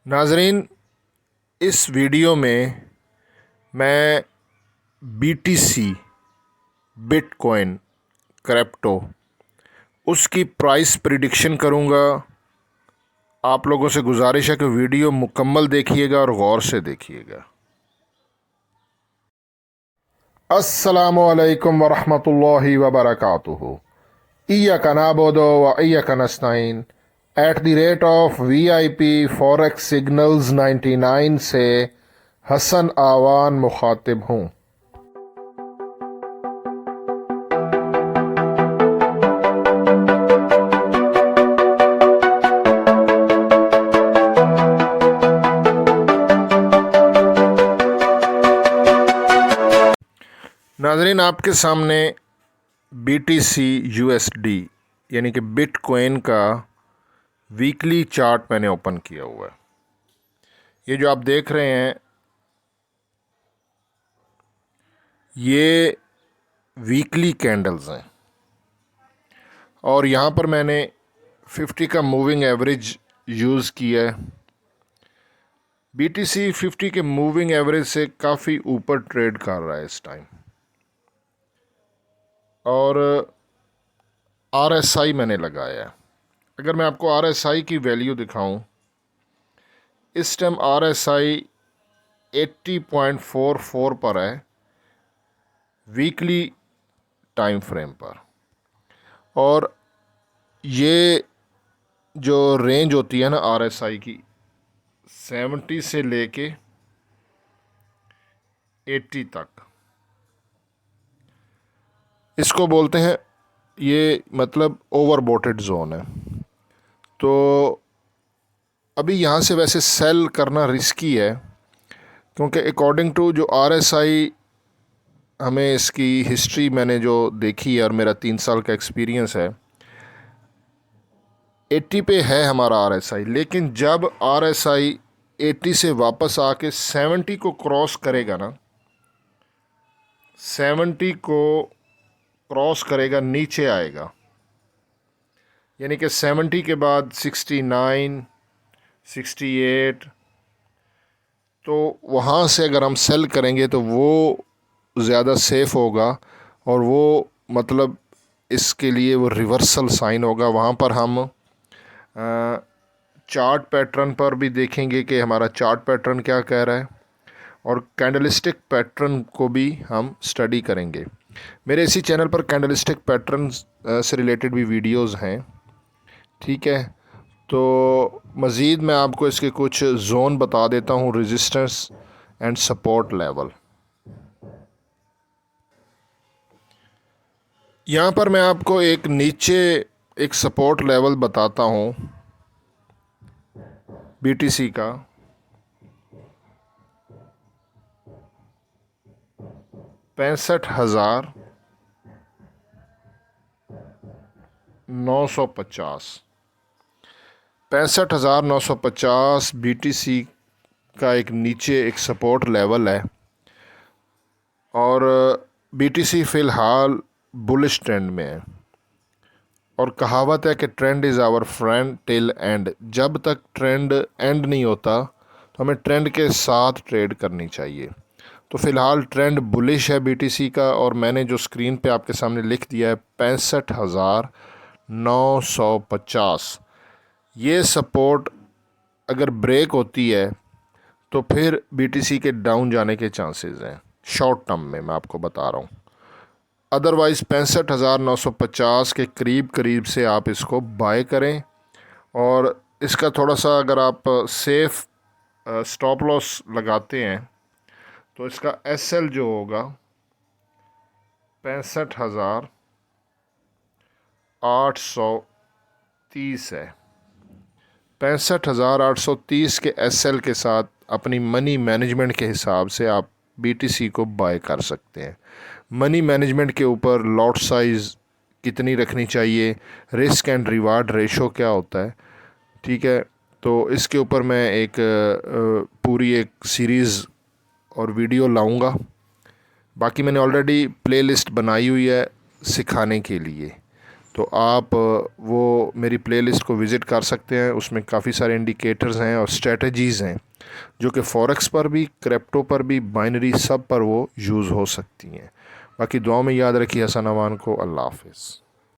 नाजरीन, इस वीडियो में मैं BTC बिटकॉइन क्रिप्टो उसकी प्राइस प्रिडिक्शन करूंगा। आप लोगों से गुजारिश है कि वीडियो मुकम्मल देखिएगा और गौर से देखिएगा। अस्सलामु अलैकुम वरहमतुल्लाहि वबरकातुहू। इय्याका नअबुदु व इय्याका नस्तईन @VIP फॉरेक्स सिग्नल्स 99 से हसन आवान मुखातिब हूँ। नाजरीन, आपके सामने BTC USD यानी कि बिटकॉइन का वीकली चार्ट मैंने ओपन किया हुआ है। ये जो आप देख रहे हैं ये वीकली कैंडल्स हैं और यहाँ पर मैंने 50 का मूविंग एवरेज यूज़ किया है। BTC 50 के मूविंग एवरेज से काफ़ी ऊपर ट्रेड कर रहा है इस टाइम। और RSI मैंने लगाया है। अगर मैं आपको RSI की वैल्यू दिखाऊं, इस टाइम RSI 80.44 पर है वीकली टाइम फ्रेम पर। और ये जो रेंज होती है ना RSI की, 70 से लेके 80 तक, इसको बोलते हैं, ये मतलब ओवरबोटेड जोन है। तो अभी यहाँ से वैसे सेल करना रिस्की है, क्योंकि अकॉर्डिंग टू जो RSI हमें इसकी हिस्ट्री मैंने जो देखी है और मेरा 3 साल का एक्सपीरियंस है, 80 पे है हमारा RSI। लेकिन जब RSI 80 से वापस आके 70 को क्रॉस करेगा ना, 70 को क्रॉस करेगा, नीचे आएगा, यानी कि 70 के बाद 69, 68, तो वहाँ से अगर हम सेल करेंगे तो वो ज़्यादा सेफ़ होगा। और वो मतलब इसके लिए वो रिवर्सल साइन होगा। वहाँ पर हम चार्ट पैटर्न पर भी देखेंगे कि हमारा चार्ट पैटर्न क्या कह रहा है, और कैंडलस्टिक पैटर्न को भी हम स्टडी करेंगे। मेरे इसी चैनल पर कैंडलस्टिक पैटर्न से रिलेटेड भी वीडियोस हैं, ठीक है। तो मज़ीद मैं आपको इसके कुछ जोन बता देता हूँ, रेजिस्टेंस एंड सपोर्ट लेवल। यहाँ पर मैं आपको एक नीचे एक सपोर्ट लेवल बताता हूँ BTC का, 65,950। 65,950 BTC का एक नीचे एक सपोर्ट लेवल है। और BTC फ़िलहाल बुलिश ट्रेंड में है, और कहावत है कि trend is our friend till end. जब तक ट्रेंड एंड नहीं होता तो हमें ट्रेंड के साथ ट्रेड करनी चाहिए। तो फ़िलहाल ट्रेंड बुलिश है BTC का, और मैंने जो स्क्रीन पे आपके सामने लिख दिया है 65,950। ये सपोर्ट अगर ब्रेक होती है तो फिर BTC के डाउन जाने के चांसेस हैं शॉर्ट टर्म में, मैं आपको बता रहा हूँ। अदरवाइज़ 65,950 के करीब करीब से आप इसको बाय करें। और इसका थोड़ा सा अगर आप सेफ स्टॉप लॉस लगाते हैं तो इसका SL जो होगा 65,830 है। 65,830 के SL के साथ अपनी मनी मैनेजमेंट के हिसाब से आप BTC को बाय कर सकते हैं। मनी मैनेजमेंट के ऊपर लॉट साइज़ कितनी रखनी चाहिए, रिस्क एंड रिवार्ड रेशो क्या होता है, ठीक है। तो इसके ऊपर मैं एक पूरी एक सीरीज़ और वीडियो लाऊंगा। बाकी मैंने ऑलरेडी प्लेलिस्ट बनाई हुई है सिखाने के लिए, तो आप वो मेरी प्लेलिस्ट को विज़िट कर सकते हैं। उसमें काफ़ी सारे इंडिकेटर्स हैं और स्ट्रेटजीज़ हैं जो कि फॉरेक्स पर भी, क्रिप्टो पर भी, बाइनरी सब पर वो यूज़ हो सकती हैं। बाकी दुआ में याद रखिए हसन अमान को। अल्लाह हाफिज़।